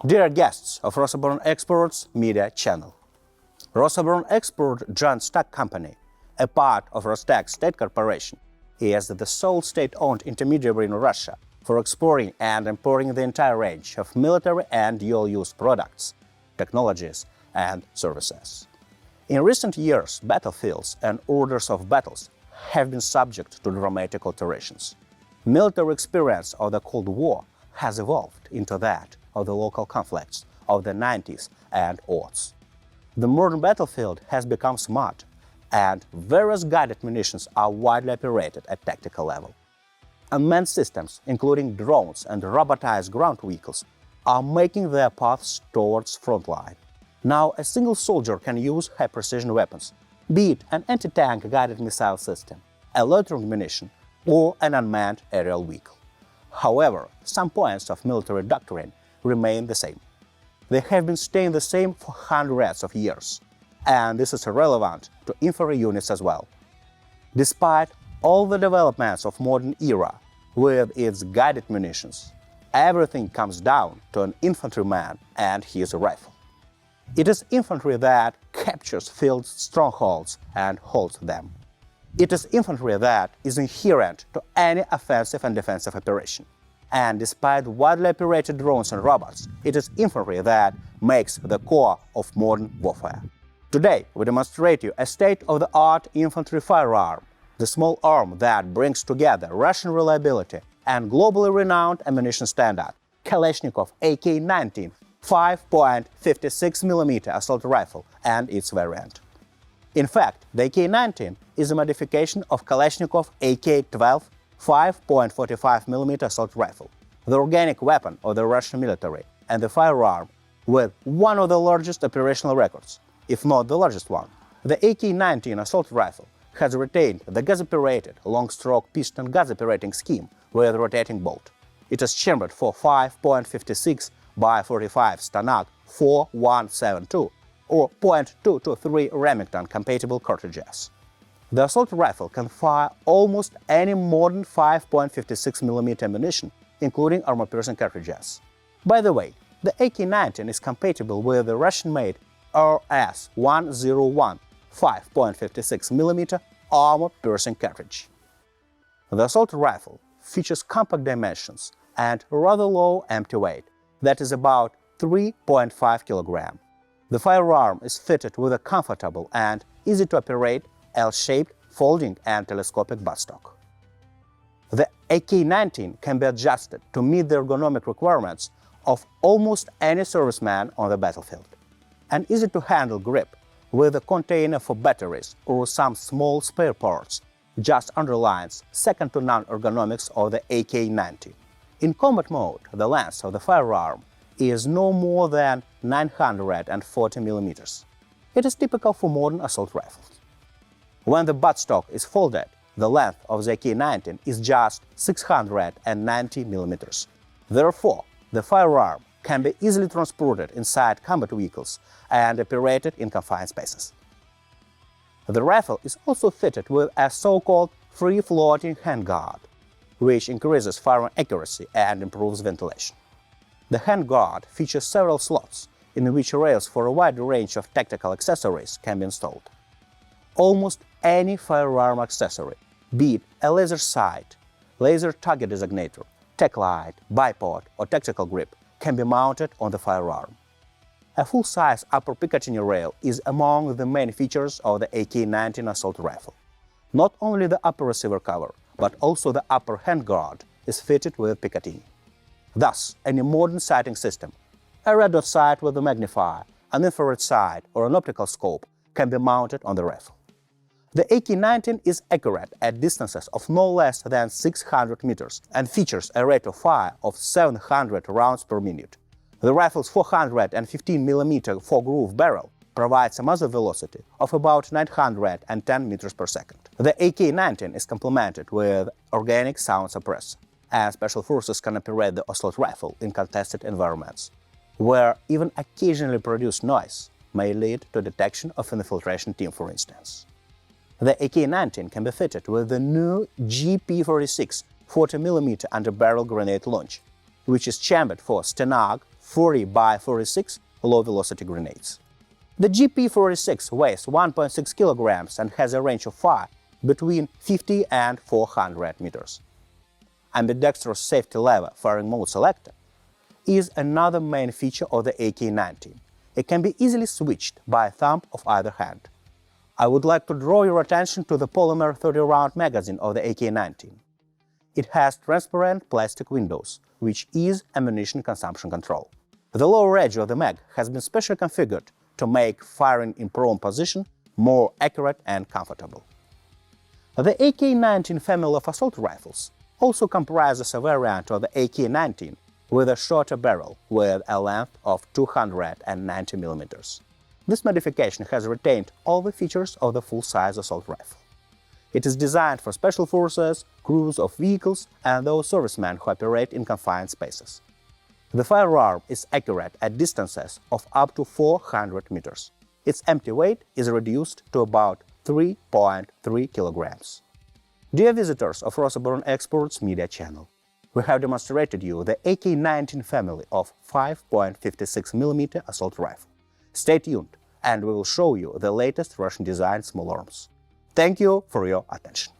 Dear guests of Rosaborn Exports Media Channel, Rosaborn Export Joint Stock Company, a part of Rostec State Corporation, is the sole state-owned intermediary in Russia for exporting and importing the entire range of military and dual-use products, technologies, and services. In recent years, battlefields and orders of battles have been subject to dramatic alterations. Military experience of the Cold War has evolved into that of the local conflicts of the 90s and aughts. The modern battlefield has become smart, and various guided munitions are widely operated at tactical level. Unmanned systems, including drones and robotized ground vehicles, are making their paths towards frontline. Now a single soldier can use high-precision weapons, be it an anti-tank guided missile system, a loitering munition, or an unmanned aerial vehicle. However, some points of military doctrine remain the same. They have been staying the same for hundreds of years, and this is relevant to infantry units as well. Despite all the developments of modern era with its guided munitions, everything comes down to an infantryman and his rifle. It is infantry that captures field strongholds and holds them. It is infantry that is inherent to any offensive and defensive operation. And despite widely operated drones and robots, it is infantry that makes the core of modern warfare. Today, we demonstrate you a state-of-the-art infantry firearm, the small arm that brings together Russian reliability and globally renowned ammunition standard, Kalashnikov AK-19 5.56mm assault rifle and its variant. In fact, the AK-19 is a modification of Kalashnikov AK-12 5.45mm assault rifle, the organic weapon of the Russian military and the firearm with one of the largest operational records, if not the largest one. The AK-19 assault rifle has retained the gas-operated long-stroke piston gas-operating scheme with rotating bolt. It is chambered for 5.56 by 45 Stanag 4172 or .223 Remington compatible cartridges. The assault rifle can fire almost any modern 5.56mm ammunition, including armor-piercing cartridges. By the way, the AK-19 is compatible with the Russian-made RS-101 5.56mm armor-piercing cartridge. The assault rifle features compact dimensions and rather low empty weight, that is about 3.5 kg. The firearm is fitted with a comfortable and easy-to-operate L-shaped folding and telescopic buttstock. The AK-19 can be adjusted to meet the ergonomic requirements of almost any serviceman on the battlefield. An easy-to-handle grip with a container for batteries or some small spare parts just underlines second-to-none ergonomics of the AK-19. In combat mode, the length of the firearm is no more than 940 mm. It is typical for modern assault rifles. When the buttstock is folded, the length of the AK-19 is just 690 mm. Therefore, the firearm can be easily transported inside combat vehicles and operated in confined spaces. The rifle is also fitted with a so-called free-floating handguard, which increases firing accuracy and improves ventilation. The handguard features several slots in which rails for a wide range of tactical accessories can be installed. Almost any firearm accessory, be it a laser sight, laser target designator, tech light, bipod, or tactical grip, can be mounted on the firearm. A full-size upper Picatinny rail is among the main features of the AK-19 assault rifle. Not only the upper receiver cover, but also the upper handguard is fitted with Picatinny. Thus, any modern sighting system, a red dot sight with a magnifier, an infrared sight, or an optical scope can be mounted on the rifle. The AK-19 is accurate at distances of no less than 600 meters and features a rate of fire of 700 rounds per minute. The rifle's 415mm four-groove barrel provides a muzzle velocity of about 910 meters per second. The AK-19 is complemented with organic sound suppressor, and special forces can operate the assault rifle in contested environments, where even occasionally produced noise may lead to detection of an infiltration team, for instance. The AK-19 can be fitted with the new GP46 40mm underbarrel grenade launcher, which is chambered for Stanag 40 by 46 low-velocity grenades. The GP46 weighs 1.6 kilograms and has a range of fire between 50 and 400 meters. Ambidextrous safety lever firing mode selector is another main feature of the AK-19. It can be easily switched by a thumb of either hand. I would like to draw your attention to the polymer 30-round magazine of the AK-19. It has transparent plastic windows, which ease ammunition consumption control. The lower edge of the mag has been specially configured to make firing in prone position more accurate and comfortable. The AK-19 family of assault rifles also comprises a variant of the AK-19 with a shorter barrel with a length of 290 mm. This modification has retained all the features of the full-size assault rifle. It is designed for special forces, crews of vehicles, and those servicemen who operate in confined spaces. The firearm is accurate at distances of up to 400 meters. Its empty weight is reduced to about 3.3 kilograms. Dear visitors of Rosaborn Exports Media Channel, we have demonstrated you the AK-19 family of 5.56 mm assault rifle. Stay tuned, and we will show you the latest Russian-designed small arms. Thank you for your attention.